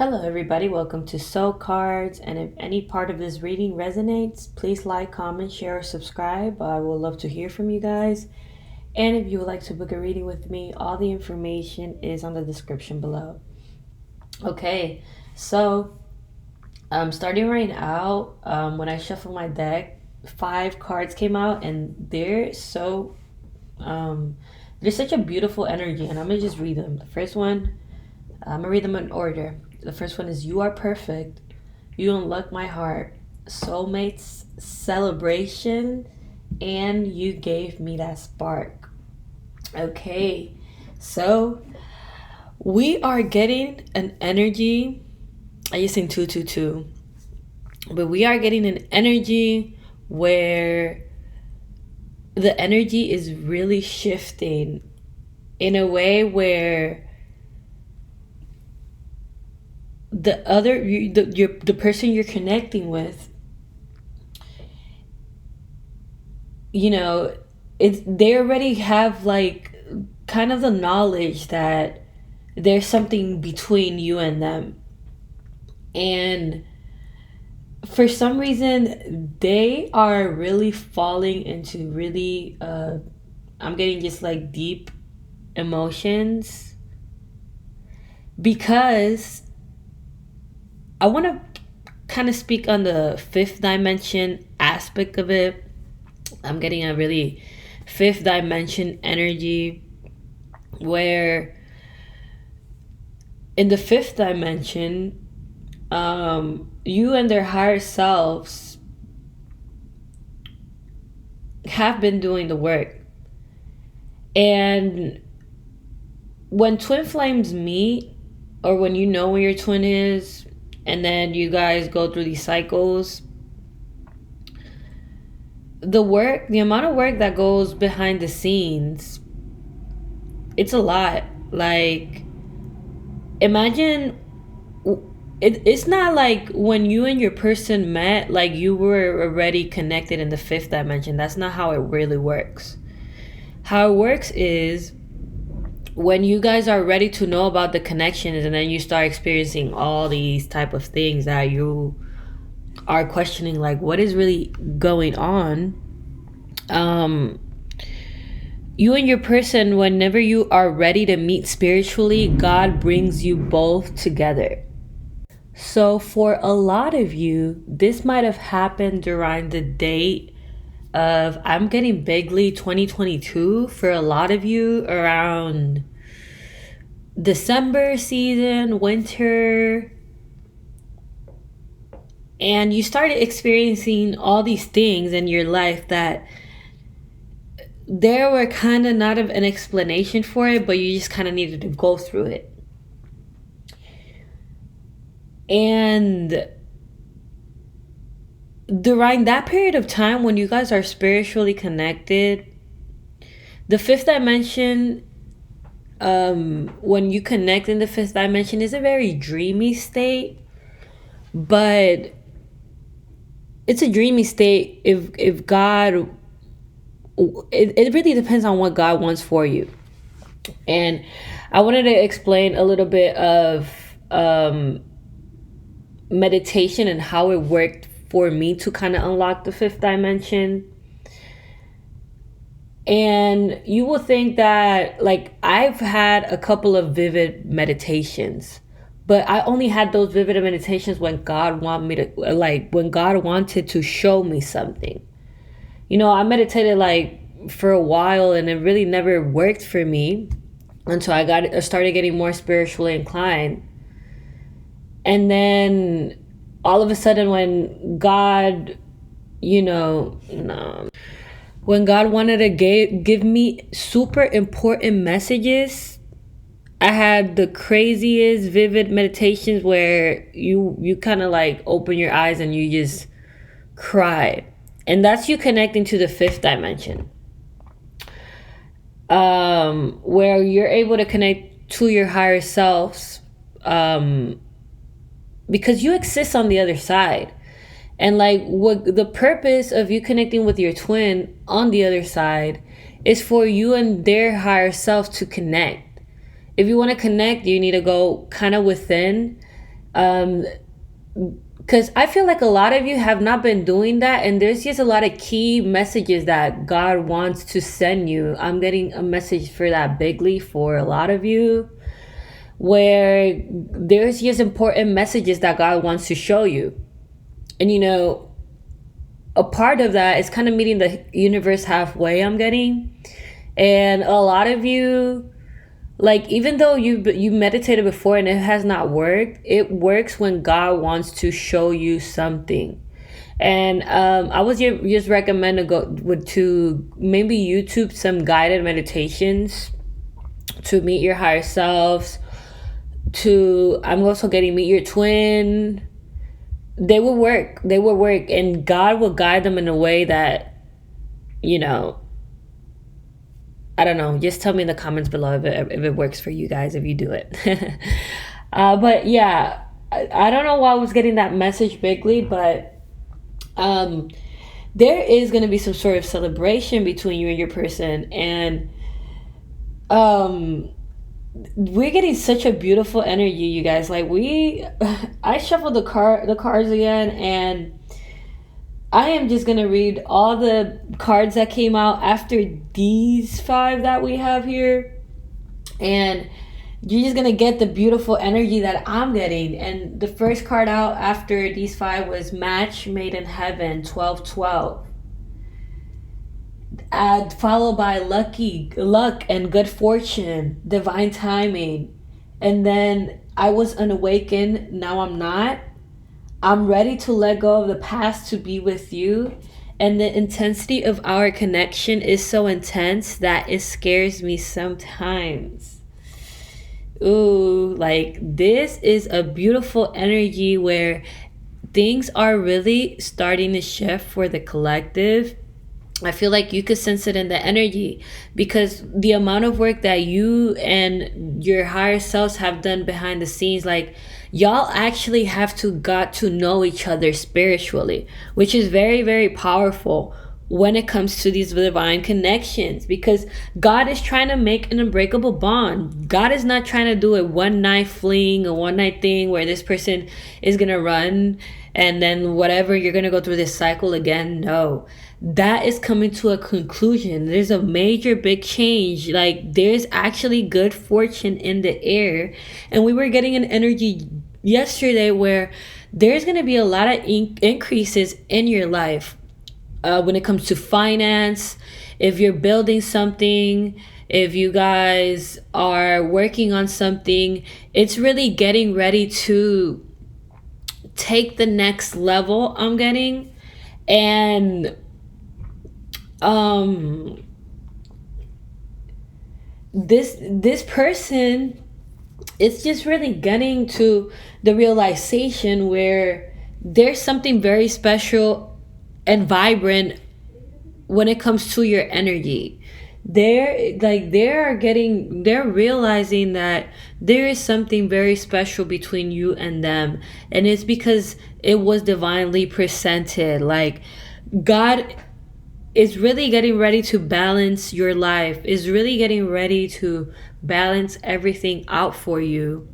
Hello, everybody. Welcome to Soul Cards. And if any part of this reading resonates, please like, comment, share, or subscribe. I would love to hear from you guys. And if you would like to book a reading with me, all the information is on the description below. Okay, so starting right now, when I shuffle my deck, 5 cards came out, and there's such a beautiful energy. And I'm gonna just read them. The first one, I'm gonna read them in order. The first one is "You are perfect. You unlock my heart. Soulmates celebration, and you gave me that spark." Okay, so we are getting an energy. I just seen 222, but we are getting an energy where the energy is really shifting in a way where the person you're connecting with, they already have like kind of the knowledge that there's something between you and them, and for some reason they are really falling into really I'm getting just like deep emotions, because I want to kind of speak on the fifth dimension aspect of it. I'm getting a really fifth dimension energy where in the fifth dimension, you and their higher selves have been doing the work. And when twin flames meet, or when you know where your twin is, and then you guys go through these cycles, the amount of work that goes behind the scenes, it's a lot. Like, imagine, it's not like when you and your person met, like you were already connected in the fifth dimension. That's not how it really works. How it works is when you guys are ready to know about the connections, and then you start experiencing all these type of things that you are questioning, like what is really going on. You and your person, whenever you are ready to meet spiritually, God brings you both together. So for a lot of you, this might have happened during the date of, I'm getting bigly 2022 for a lot of you, around December season, winter, and you started experiencing all these things in your life that there were kind of not an explanation for it, but you just kind of needed to go through it. And during that period of time when you guys are spiritually connected, the fifth dimension, when you connect in the fifth dimension, is a very dreamy state. But it's a dreamy state if God, it really depends on what God wants for you. And I wanted to explain a little bit of meditation and how it worked for me to kind of unlock the fifth dimension. And you will think that, like, I've had a couple of vivid meditations, but I only had those vivid meditations when God wanted me to, like, when God wanted to show me something. I meditated like for a while, and it really never worked for me until I started getting more spiritually inclined. And then all of a sudden, when God, when God wanted to give me super important messages, I had the craziest vivid meditations where you kind of like open your eyes and you just cry. And that's you connecting to the fifth dimension, where you're able to connect to your higher selves, because you exist on the other side. And like, what the purpose of you connecting with your twin on the other side is for you and their higher self to connect. If you want to connect, you need to go kind of within Um, because I feel like a lot of you have not been doing that, and there's just a lot of key messages that God wants to send you. I'm getting a message for that bigly for a lot of you, where there's just important messages that God wants to show you. And a part of that is kind of meeting the universe halfway, I'm getting. And a lot of you, like, even though you meditated before and it has not worked, it works when God wants to show you something. And I would just recommend to maybe YouTube some guided meditations to meet your higher selves. I'm also getting meet your twin. They will work. They will work, and God will guide them in a way that, you know, I don't know. Just tell me in the comments below if it works for you guys, if you do it. But yeah, I don't know why I was getting that message bigly, but there is going to be some sort of celebration between you and your person. And we're getting such a beautiful energy, you guys. Like, I shuffled the cards again, and I am just gonna read all the cards that came out after these 5 that we have here, and you're just gonna get the beautiful energy that I'm getting. And the first card out after these 5 was Match Made in Heaven, 1212. Followed by luck and good fortune, divine timing. And then I was unawakened, now I'm not. I'm ready to let go of the past to be with you. And the intensity of our connection is so intense that it scares me sometimes. Ooh, like, this is a beautiful energy where things are really starting to shift for the collective. I feel like you could sense it in the energy, because the amount of work that you and your higher selves have done behind the scenes, like, y'all actually have got to know each other spiritually, which is very, very powerful when it comes to these divine connections, because God is trying to make an unbreakable bond. God is not trying to do a one night fling, a one night thing where this person is going to run and then whatever, you're going to go through this cycle again. No, that is coming to a conclusion. There's a major big change. Like, there's actually good fortune in the air. And we were getting an energy yesterday where there's going to be a lot of increases in your life. When it comes to finance, if you're building something, if you guys are working on something, it's really getting ready to take the next level, I'm getting. And this person, it's just really getting to the realization where there's something very special and vibrant when it comes to your energy. They're realizing that there is something very special between you and them, and it's because it was divinely presented. Like, God is really getting ready to balance your life, is really getting ready to balance everything out for you.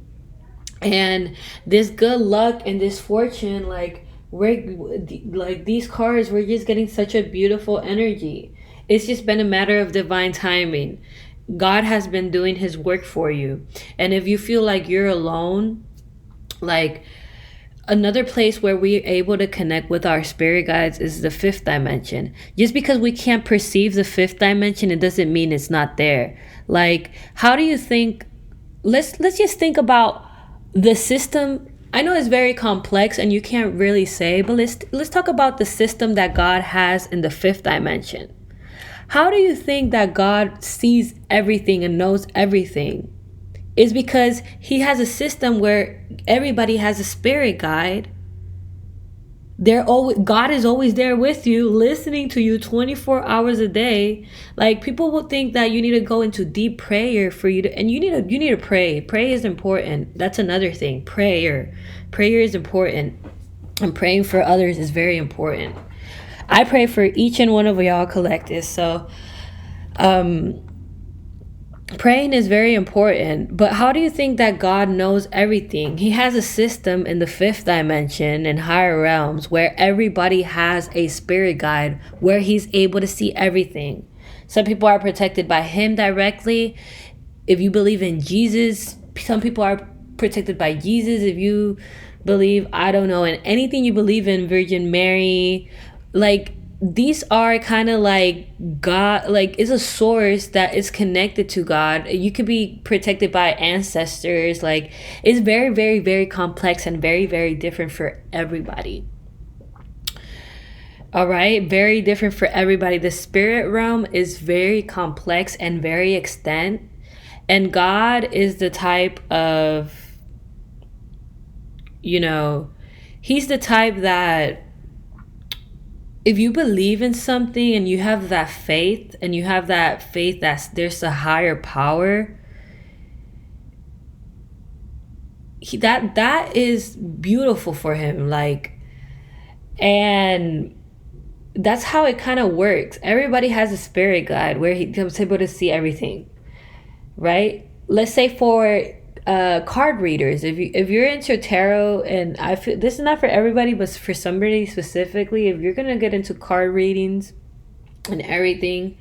And this good luck and this fortune, like, these cards, we're just getting such a beautiful energy. It's just been a matter of divine timing. God has been doing his work for you. And if you feel like you're alone, like, another place where we're able to connect with our spirit guides is the 5th dimension. Just because we can't perceive the 5th dimension, it doesn't mean it's not there. Like, how do you think, let's just think about the system. I know it's very complex and you can't really say, but let's talk about the system that God has in the 5th dimension. How do you think that God sees everything and knows everything? Is because he has a system where everybody has a spirit guide. God is always there with you, listening to you 24 hours a day. Like, people will think that you need to go into deep prayer for you to, and you need to pray. Pray is important. That's another thing. Prayer is important, and praying for others is very important. I pray for each and one of y'all collective. So praying is very important, but how do you think that God knows everything? He has a system in the fifth dimension and higher realms where everybody has a spirit guide where he's able to see everything. Some people are protected by him directly. If you believe in Jesus, some people are protected by Jesus. If you believe, I don't know, in anything you believe in, Virgin Mary, like these are kind of like God, like it's a source that is connected to God. You could be protected by ancestors. Like it's very, very, very complex and very, very different for everybody. All right, very different for everybody. The spirit realm is very complex and very extent. And God is the type of, you know, he's the type that if you believe in something and you have that faith and you have that faith that there's a higher power, that is beautiful for him. Like, and that's how it kind of works. Everybody has a spirit guide where he's able to see everything, right? Let's say for card readers, if you're into tarot, and I feel this is not for everybody, but for somebody specifically, if you're gonna get into card readings and everything,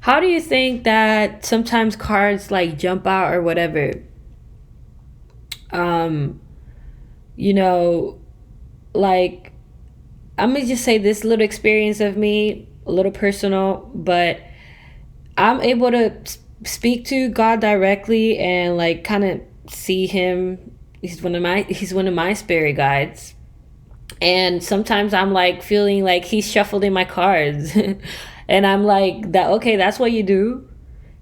how do you think that sometimes cards like jump out or whatever? Um, you know, like I'm gonna just say this little experience of me, a little personal, but I'm able to speak to God directly and like kind of see him. He's one of my spirit guides. And sometimes I'm like feeling like he's shuffled in my cards. And I'm like, that okay, that's what you do?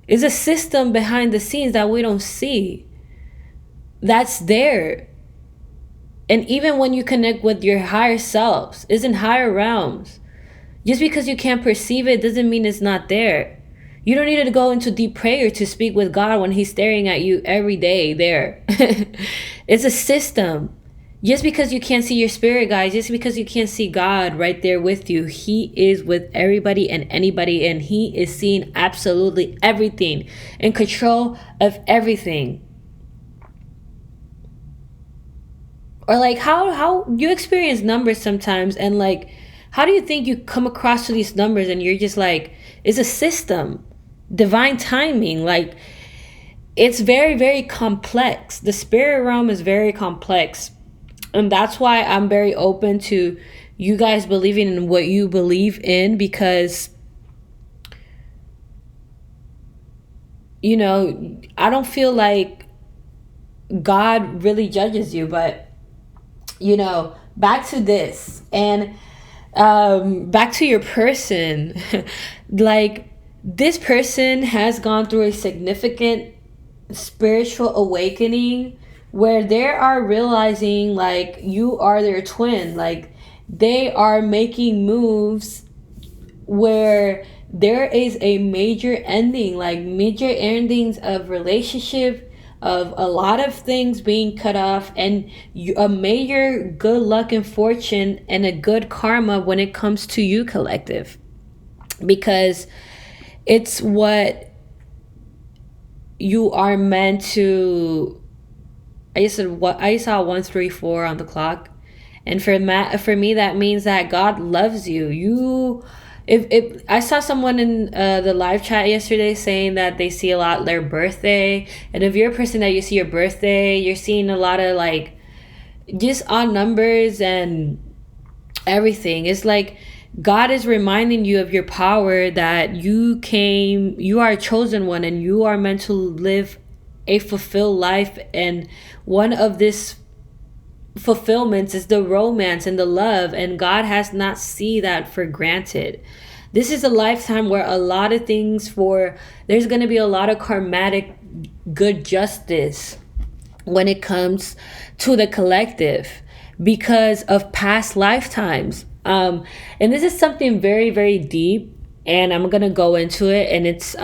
It's a system behind the scenes that we don't see. That's there. And even when you connect with your higher selves, is in higher realms. Just because you can't perceive it doesn't mean it's not there. You don't need to go into deep prayer to speak with God when he's staring at you every day there. It's a system. Just because you can't see your spirit guide, just because you can't see God right there with you, he is with everybody and anybody, and he is seeing absolutely everything, in control of everything. Or like how you experience numbers sometimes, and like how do you think you come across to these numbers and you're just like, it's a system, divine timing. Like it's very, very complex. The spirit realm is very complex, and that's why I'm very open to you guys believing in what you believe in, because I don't feel like God really judges you. But back to this, and back to your person. Like this person has gone through a significant spiritual awakening where they are realizing like you are their twin. Like they are making moves where there is a major ending, like major endings of relationship, of a lot of things being cut off, and a major good luck and fortune and a good karma when it comes to you, collective, because it's what you are meant to. I saw 134 on the clock, and for me that means that God loves you. If I saw someone in the live chat yesterday saying that they see a lot their birthday, and if you're a person that you see your birthday, you're seeing a lot of like just odd numbers and everything. It's like God is reminding you of your power, that you are a chosen one, and you are meant to live a fulfilled life, and one of this fulfillments is the romance and the love, and God has not seen that for granted. This is a lifetime where a lot of things, there's going to be a lot of karmatic good justice when it comes to the collective because of past lifetimes. And this is something very, very deep, and I'm going to go into it. And it's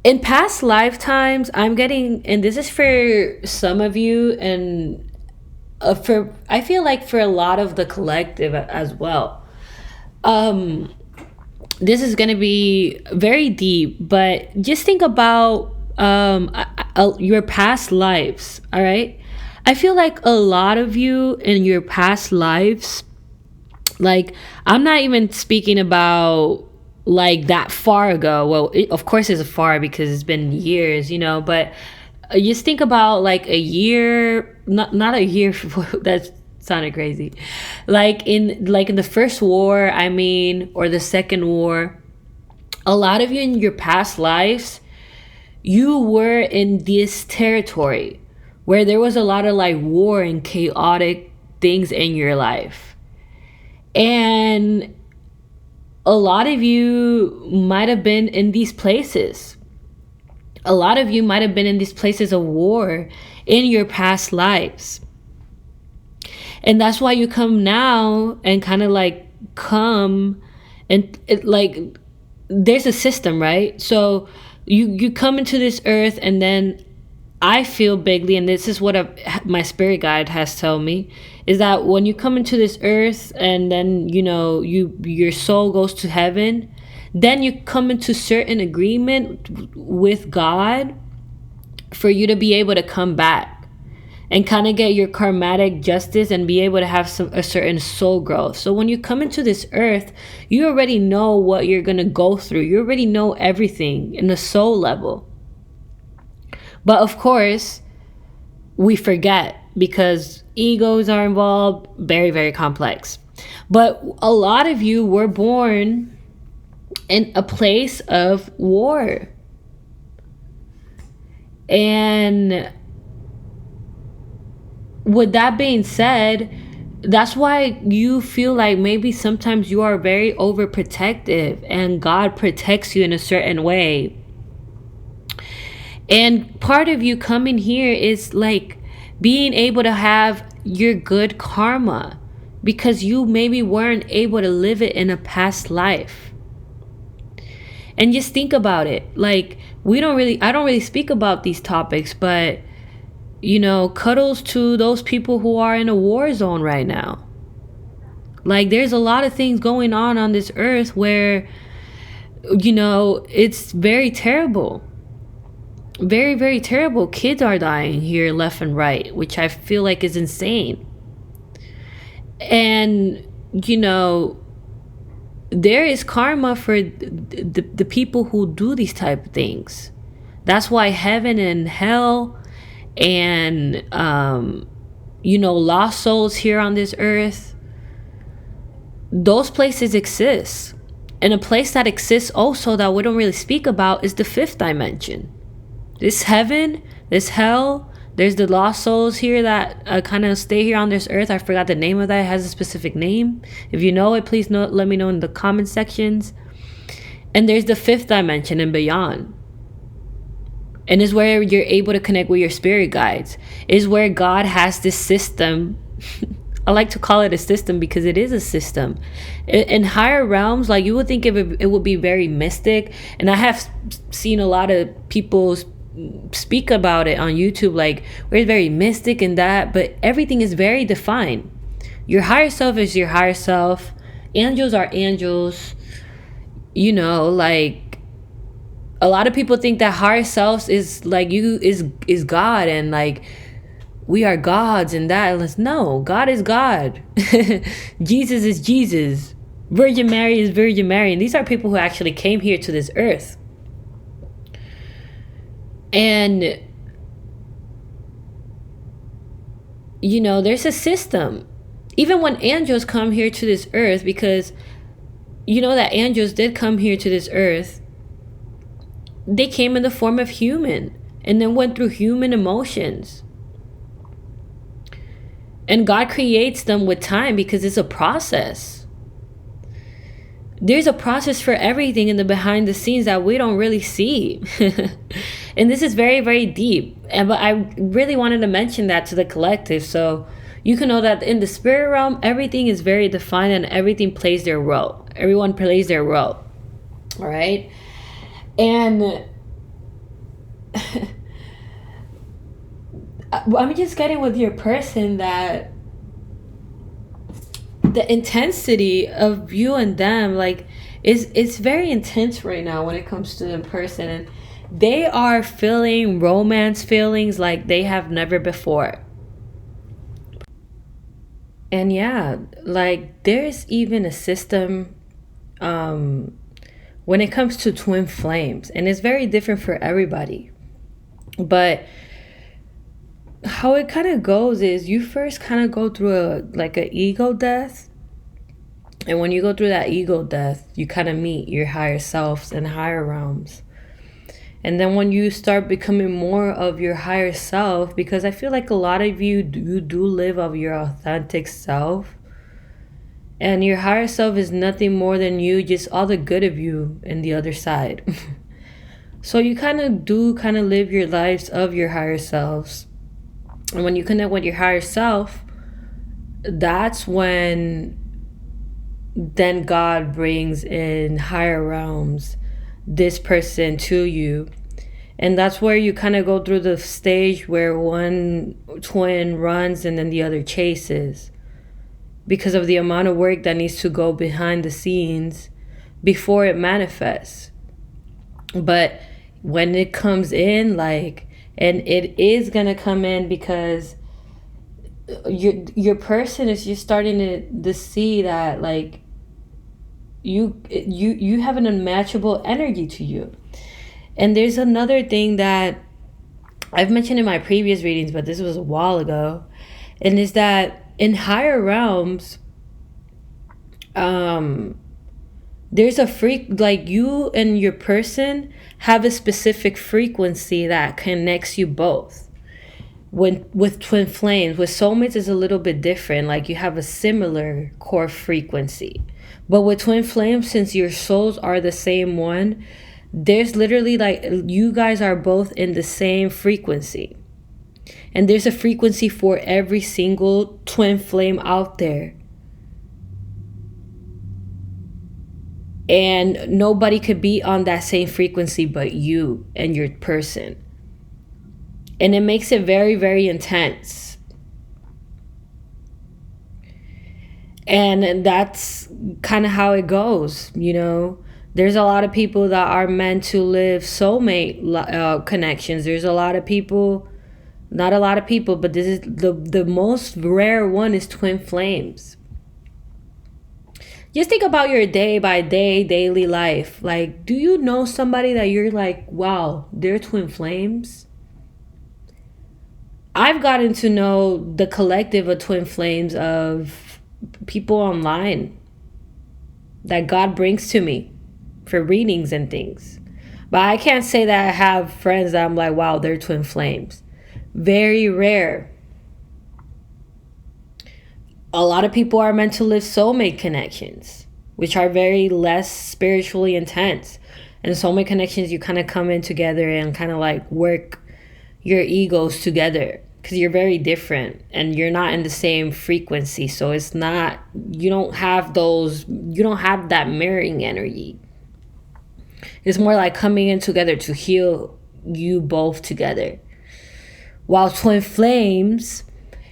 in past lifetimes, I'm getting, and this is for some of you, and I feel like for a lot of the collective as well. this is going to be very deep, but just think about your past lives, all right? I feel like a lot of you in your past lives, like, I'm not even speaking about like that far ago. Well, of course it's far because it's been years, but just think about like a year, not a year. That sounded crazy. Like in the first war, I mean, or the second war, a lot of you in your past lives, you were in this territory where there was a lot of like war and chaotic things in your life. And a lot of you might have been in these places. A lot of you might have been in these places of war in your past lives. And that's why you come now and kind of like come and like there's a system, right? So you come into this earth, and then I feel bigly, and this is what my spirit guide has told me, is that when you come into this earth and then your soul goes to heaven, then you come into certain agreement with God for you to be able to come back and kind of get your karmatic justice and be able to have a certain soul growth. So when you come into this earth, you already know what you're going to go through. You already know everything in the soul level. But of course, we forget because egos are involved, very, very complex. But a lot of you were born in a place of war. And with that being said, that's why you feel like maybe sometimes you are very overprotective and God protects you in a certain way. And part of you coming here is like being able to have your good karma because you maybe weren't able to live it in a past life. And just think about it. Like, I don't really speak about these topics, but cuddles to those people who are in a war zone right now. Like, there's a lot of things going on this earth where, it's very terrible. Very, very terrible. Kids are dying here left and right, which I feel like is insane. And, there is karma for the people who do these type of things. That's why heaven and hell and lost souls here on this earth, those places exist. And a place that exists also that we don't really speak about is the fifth dimension. This heaven, this hell, there's the lost souls here that kind of stay here on this earth. I forgot the name of that. It has a specific name. If you know it, please let me know in the comment sections. And there's the fifth dimension and beyond. And is where you're able to connect with your spirit guides. Is where God has this system. I like to call it a system because it is a system. In higher realms, like, you would think it would be very mystic. And I have seen a lot of people speak about it on YouTube, like, where it's very mystic and that, but everything is very defined. Your higher self is your higher self. Angels are angels. Like, a lot of people think that higher selves is like is God, and like we are gods and that. No, God is God. Jesus is Jesus. Virgin Mary is Virgin Mary. And these are people who actually came here to this earth. And there's a system. Even when angels come here to this earth, because that angels did come here to this earth, they came in the form of human and then went through human emotions. And God creates them with time because it's a process. There's a process for everything in the behind the scenes that we don't really see. And this is very, very deep. But I really wanted to mention that to the collective, so you can know that in the spirit realm, everything is very defined and everything plays their role. Everyone plays their role. All right? And I'm just getting with your person that the intensity of you and them, like, it's very intense right now when it comes to in person, and they are feeling romance feelings like they have never before. And yeah, like there's even a system um when it comes to twin flames, and it's very different for everybody. But how it kind of goes is you first kind of go through a ego death, and when you go through that ego death, you kind of meet your higher selves and higher realms. And then when you start becoming more of your higher self, because I feel like a lot of you do live of your authentic self, and your higher self is nothing more than you, just all the good of you in the other side. So you kind of live your lives of your higher selves. And when you connect with your higher self, that's when then God brings in higher realms this person to you. And that's where you kind of go through the stage where one twin runs and then the other chases, because of the amount of work that needs to go behind the scenes before it manifests. But when it comes in, like, and it is gonna come in because your person is just starting to see that, like, you have an unmatchable energy to you. And there's another thing that I've mentioned in my previous readings, but this was a while ago, and is that in higher realms, there's a like you and your person have a specific frequency that connects you both. When with twin flames, with soulmates is a little bit different. Like you have a similar core frequency, but with twin flames, since your souls are the same one, there's literally like you guys are both in the same frequency, and there's a frequency for every single twin flame out there. And nobody could be on that same frequency but you and your person. And it makes it very, very intense. And that's kind of how it goes, you know. There's a lot of people that are meant to live soulmate connections. There's a lot of people, not a lot of people, but this is the most rare one is twin flames. Just think about your day by day, daily life. Like, do you know somebody that you're like, wow, they're twin flames? I've gotten to know the collective of twin flames of people online that God brings to me for readings and things. But I can't say that I have friends that I'm like, wow, they're twin flames. Very rare. A lot of people are meant to live soulmate connections, which are very less spiritually intense. And soulmate connections, you kind of come in together and kind of like work your egos together, because you're very different and you're not in the same frequency. So it's not, you don't have that mirroring energy. It's more like coming in together to heal you both together. While twin flames,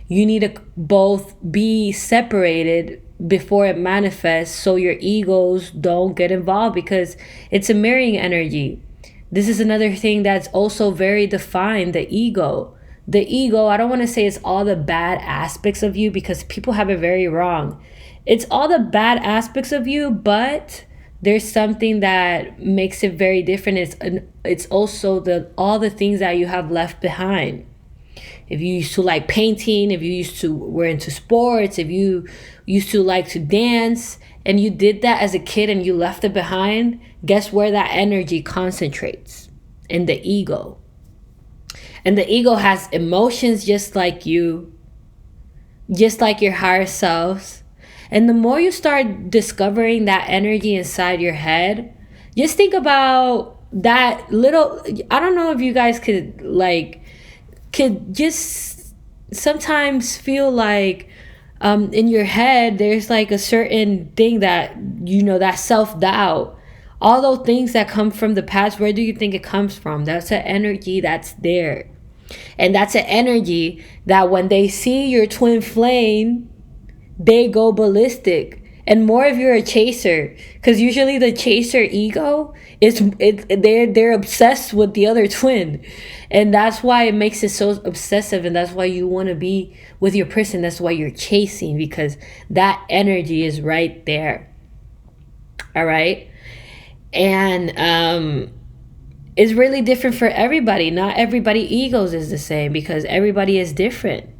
you need to both be separated before it manifests, so your egos don't get involved, because it's a mirroring energy. This is another thing that's also very defined, the ego. The ego, I don't want to say it's all the bad aspects of you, because people have it very wrong. It's all the bad aspects of you, but there's something that makes it very different. It's also all the things that you have left behind. If you used to like painting, if you were into sports, if you used to like to dance, and you did that as a kid and you left it behind, guess where that energy concentrates? In the ego. And the ego has emotions just like you, just like your higher selves. And the more you start discovering that energy inside your head, just think about that little, I don't know if you guys could just sometimes feel like in your head there's like a certain thing that, you know, that self-doubt, all those things that come from the past. Where do you think it comes from? That's an energy that's there. And that's an energy that when they see your twin flame, they go ballistic and more if you're a chaser, because usually the chaser ego they're obsessed with the other twin, and that's why it makes it so obsessive, and that's why you want to be with your person. That's why you're chasing, because that energy is right there. All right. And it's really different for everybody. Not everybody egos is the same, because everybody is different.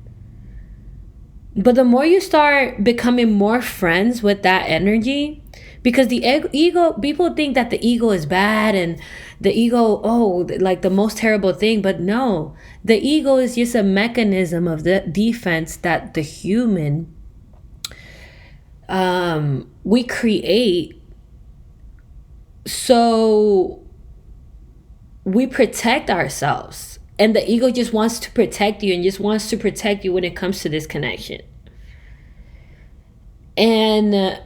But the more you start becoming more friends with that energy, because the ego, people think that the ego is bad, and the ego, oh, like the most terrible thing. But no, the ego is just a mechanism of the defense that the human, we create. So we protect ourselves. And the ego just wants to protect you, and just wants to protect you when it comes to this connection. And,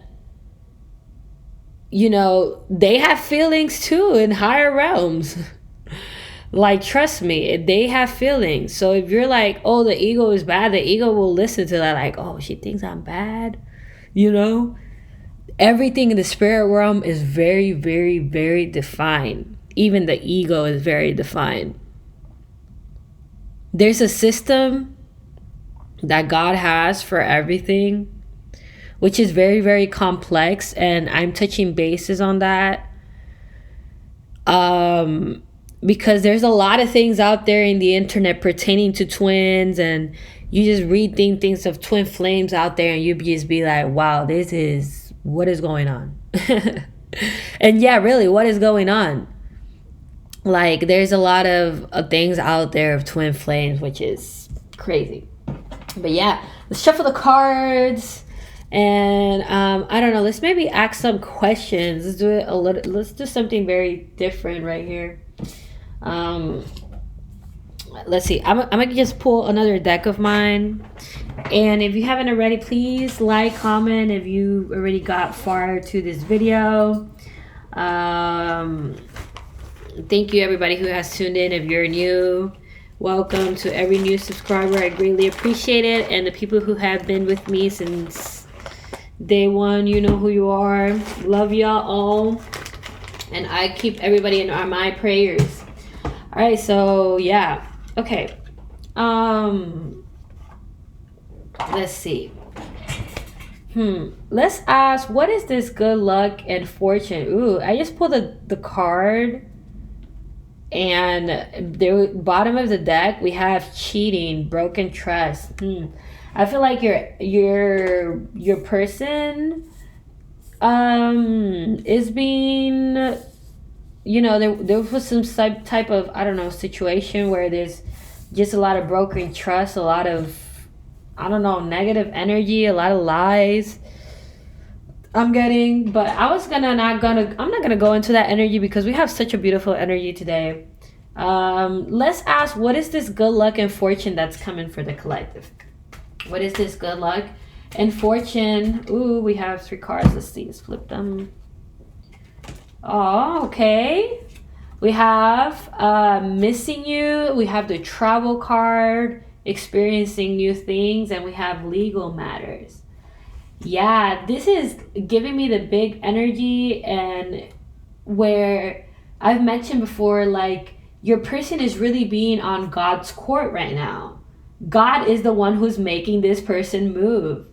they have feelings too in higher realms. Like, trust me, they have feelings. So if you're like, oh, the ego is bad, the ego will listen to that, like, oh, she thinks I'm bad. Everything in the spirit realm is very, very, very defined. Even the ego is very defined. There's a system that God has for everything, which is very, very complex, and I'm touching bases on that. Because there's a lot of things out there in the internet pertaining to twins, and you just read things of twin flames out there, and you just be like, wow, what is going on? And yeah, really, what is going on? Like, there's a lot of things out there of twin flames, which is crazy. But yeah, let's shuffle the cards. And I don't know, let's maybe ask some questions. Let's do something very different right here. Let's see. I'm gonna just pull another deck of mine. And if you haven't already, please like, comment if you already got far to this video. Thank you, everybody who has tuned in. If you're new, welcome to every new subscriber. I greatly appreciate it. And the people who have been with me since day one, you know who you are. Love y'all all. And I keep everybody in my prayers. All right, so yeah. Okay. Let's see. Let's ask, what is this good luck and fortune? Ooh, I just pulled the card. And the bottom of the deck, we have cheating, broken trust. I feel like your person is being, there was some type of, I don't know, situation where there's just a lot of broken trust, a lot of, I don't know, negative energy, a lot of lies I'm getting. But I'm not gonna go into that energy, because we have such a beautiful energy today. Let's ask, what is this good luck and fortune that's coming for the collective? What is this good luck and fortune? Ooh, we have 3 cards. Let's see, let's flip them. Oh, okay. We have missing you. We have the travel card, experiencing new things, and we have legal matters. Yeah, this is giving me the big energy, and where I've mentioned before, like, your person is really being on God's court right now. God is the one who's making this person move.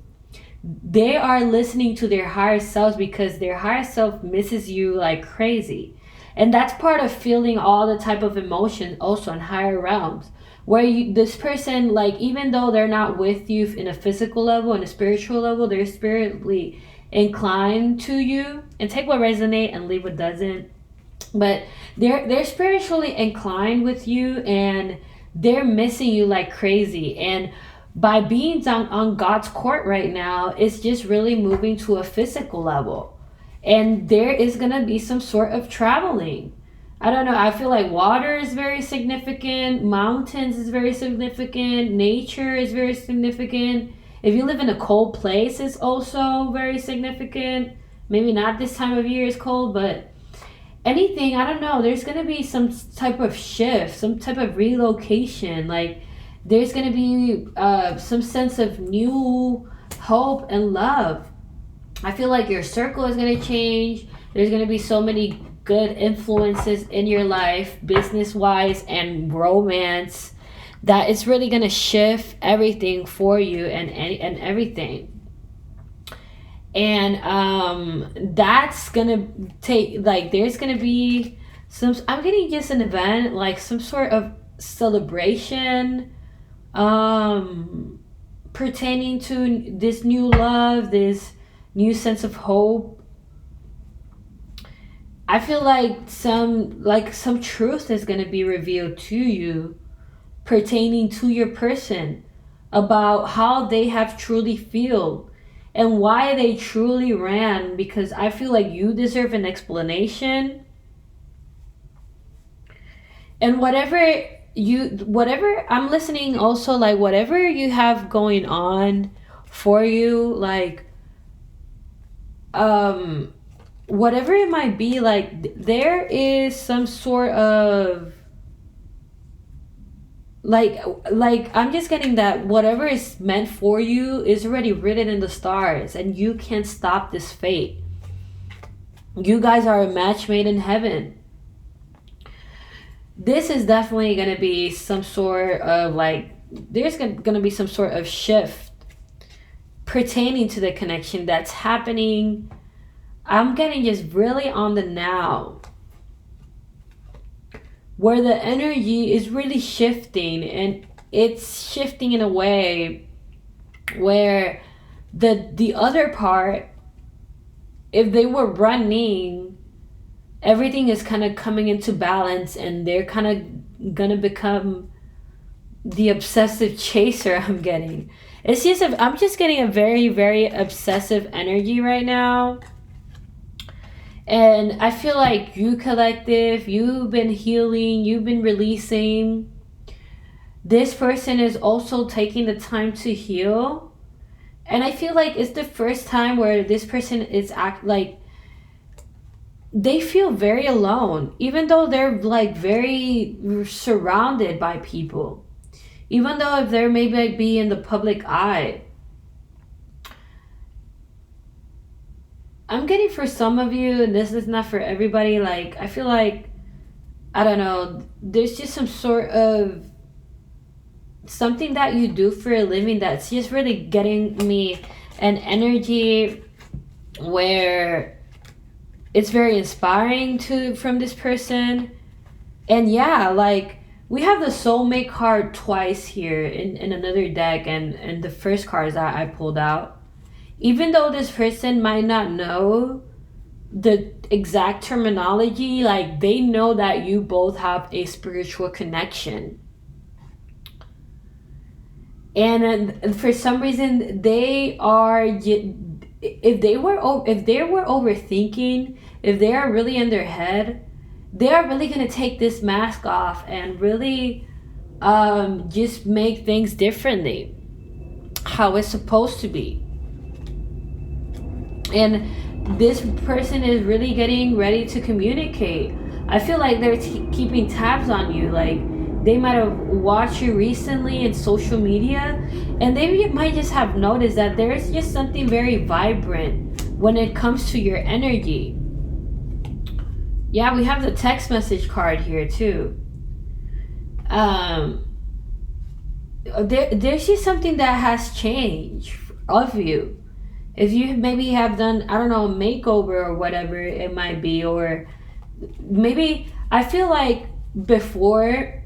They are listening to their higher selves, because their higher self misses you like crazy. And that's part of feeling all the type of emotions also in higher realms, where this person, like, even though they're not with you in a physical level, in a spiritual level, they're spiritually inclined to you. And take what resonates and leave what doesn't. But they're spiritually inclined with you, and they're missing you like crazy. And by being on God's court right now, it's just really moving to a physical level. And there is going to be some sort of traveling. I don't know. I feel like water is very significant. Mountains is very significant. Nature is very significant. If you live in a cold place, it's also very significant. Maybe not this time of year is cold, but anything, I don't know. There's going to be some type of shift, some type of relocation. Like, there's going to be some sense of new hope and love. I feel like your circle is going to change. There's going to be so many good influences in your life, business wise and romance, that it's really going to shift everything for you and everything. And that's going to take, like, there's going to be some, I'm getting just an event, like some sort of celebration pertaining to this new love, this new sense of hope. I feel like some truth is going to be revealed to you pertaining to your person, about how they have truly feel and why they truly ran, because I feel like you deserve an explanation. And whatever I'm listening also, like whatever you have going on for you, like whatever it might be, like there is some sort of like I'm just getting that whatever is meant for you is already written in the stars, and you can't stop this fate. You guys are a match made in heaven. This is definitely going to be some sort of like, there's going to be some sort of shift pertaining to the connection that's happening. I'm getting just really on the now, where the energy is really shifting, and it's shifting in a way where the other part, if they were running, everything is kind of coming into balance, and they're kind of gonna become the obsessive chaser. I'm getting, it's just I'm just getting a very, very obsessive energy right now. And I feel like you collective, you've been healing, you've been releasing. This person is also taking the time to heal. And I feel like it's the first time where this person is like, they feel very alone, even though they're like very surrounded by people. Even though if they're maybe like be in the public eye. I'm getting for some of you, and this is not for everybody, like I feel like, I don't know, there's just some sort of something that you do for a living that's just really getting me an energy where it's very inspiring from this person. And yeah, like we have the soulmate card twice here in another deck, and the first cards that I pulled out. Even though this person might not know the exact terminology, like they know that you both have a spiritual connection. And for some reason, they are, if they were overthinking, if they are really in their head, they are really going to take this mask off and really just make things differently, how it's supposed to be. And this person is really getting ready to communicate. I feel like they're keeping tabs on you. Like they might have watched you recently in social media, and they might just have noticed that there's just something very vibrant when it comes to your energy. Yeah, we have the text message card here too. There's just something that has changed of you. If you maybe have done, I don't know, a makeover or whatever it might be, or maybe I feel like before,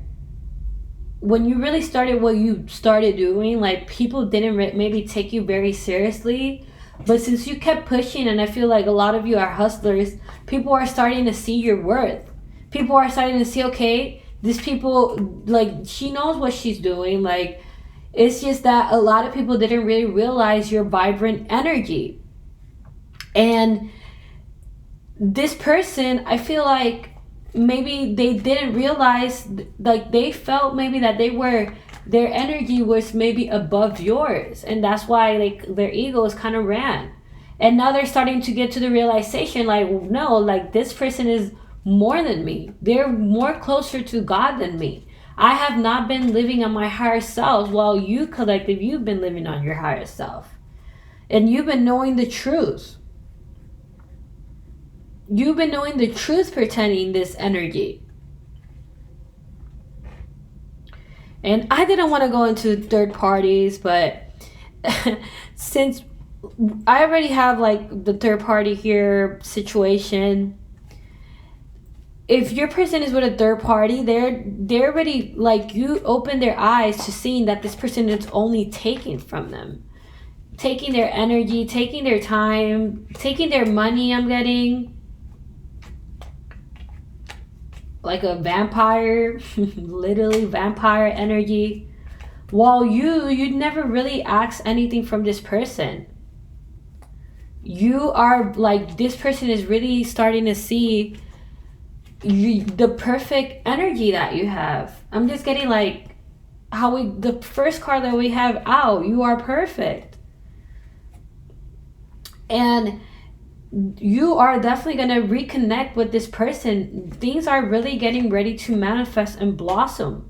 when you really started what you started doing, like people didn't maybe take you very seriously. But since you kept pushing, and I feel like a lot of you are hustlers, people are starting to see your worth. People are starting to see, okay, these people, like, she knows what she's doing. Like, it's just that a lot of people didn't really realize your vibrant energy. And this person, I feel like maybe they didn't realize, like they felt maybe that their energy was maybe above yours. And that's why like their egos kind of ran. And now they're starting to get to the realization, like, no, like this person is more than me. They're more closer to God than me. I have not been living on my higher self, while you collective, you've been living on your higher self. And you've been knowing the truth. You've been knowing the truth pertaining this energy. And I didn't want to go into third parties, but since I already have like the third party here situation, if your person is with a third party, they're already like, you open their eyes to seeing that this person is only taking from them, taking their energy, taking their time, taking their money. I'm getting like a vampire, literally vampire energy. While you never really ask anything from this person. You are like, this person is really starting to see the perfect energy that you have. I'm just getting like the first card that we have out, you are perfect. And you are definitely going to reconnect with this person. Things are really getting ready to manifest and blossom.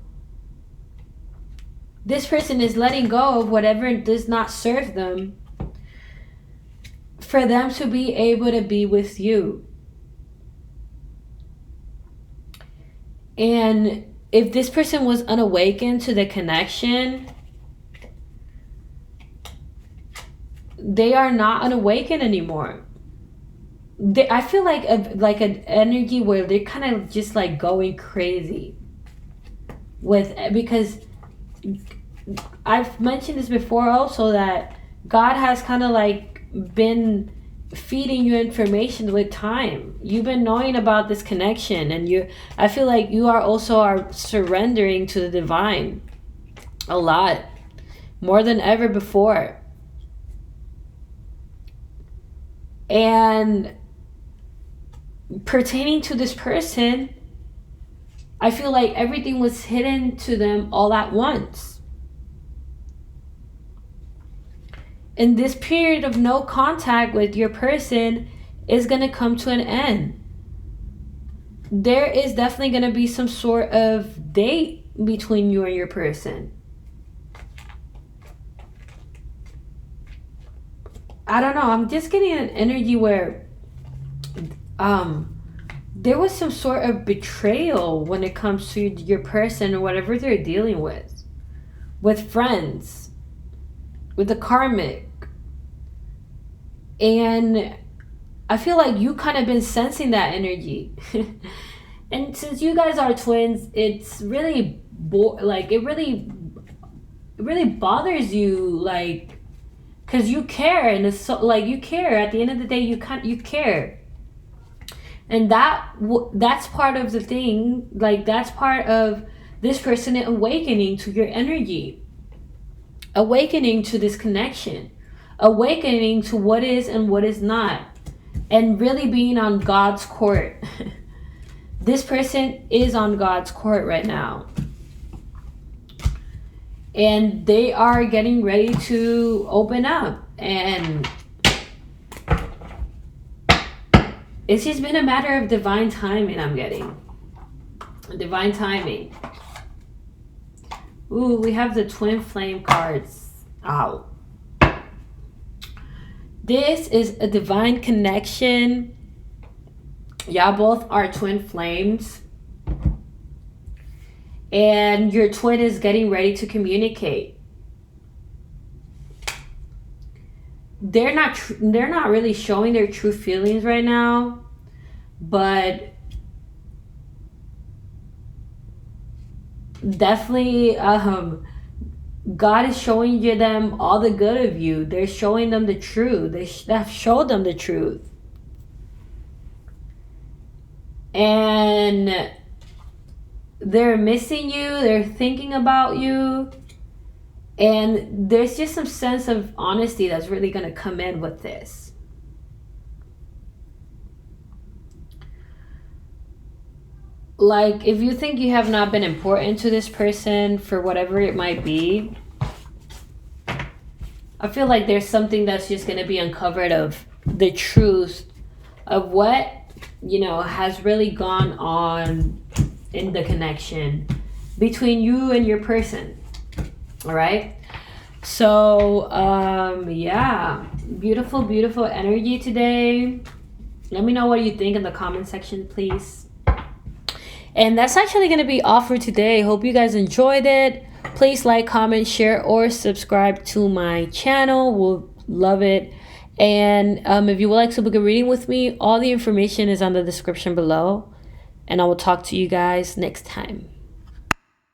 This person is letting go of whatever does not serve them for them to be able to be with you. And if this person was unawakened to the connection, they are not unawakened anymore. I feel like an energy where they're kind of just like going crazy because I've mentioned this before also, that God has kind of like been feeding you information with time. You've been knowing about this connection, and I feel like you are surrendering to the divine a lot more than ever before. And pertaining to this person, I feel like everything was hidden to them all at once. And this period of no contact with your person is going to come to an end. There is definitely going to be some sort of date between you and your person. I don't know. I'm just getting an energy where there was some sort of betrayal when it comes to your person or whatever they're dealing with friends, with the karmic. And I feel like you kind of been sensing that energy. And since you guys are twins, it's really it really bothers you, like, because you care, and it's so, like, you care. At the end of the day, you care. And that's part of the thing. Like, that's part of this person awakening to your energy, awakening to this connection, awakening to what is and what is not, and really being on God's court. This person is on God's court right now, and they are getting ready to open up, and it's just been a matter of divine timing. I'm getting divine timing. Ooh, we have the twin flame cards out. This is a divine connection. Y'all both are twin flames, and your twin is getting ready to communicate. They're not really showing their true feelings right now, but definitely God is showing them all the good of you. They're showing them the truth. They have showed them the truth. And they're missing you. They're thinking about you. And there's just some sense of honesty that's really going to come in with this. Like, if you think you have not been important to this person for whatever it might be, I feel like there's something that's just going to be uncovered of the truth of what, has really gone on in the connection between you and your person. All right. So, yeah, beautiful, beautiful energy today. Let me know what you think in the comment section, please. And that's actually going to be all for today. Hope you guys enjoyed it. Please like, comment, share, or subscribe to my channel. We'll love it. And if you would like to book a reading with me, all the information is on the description below. And I will talk to you guys next time.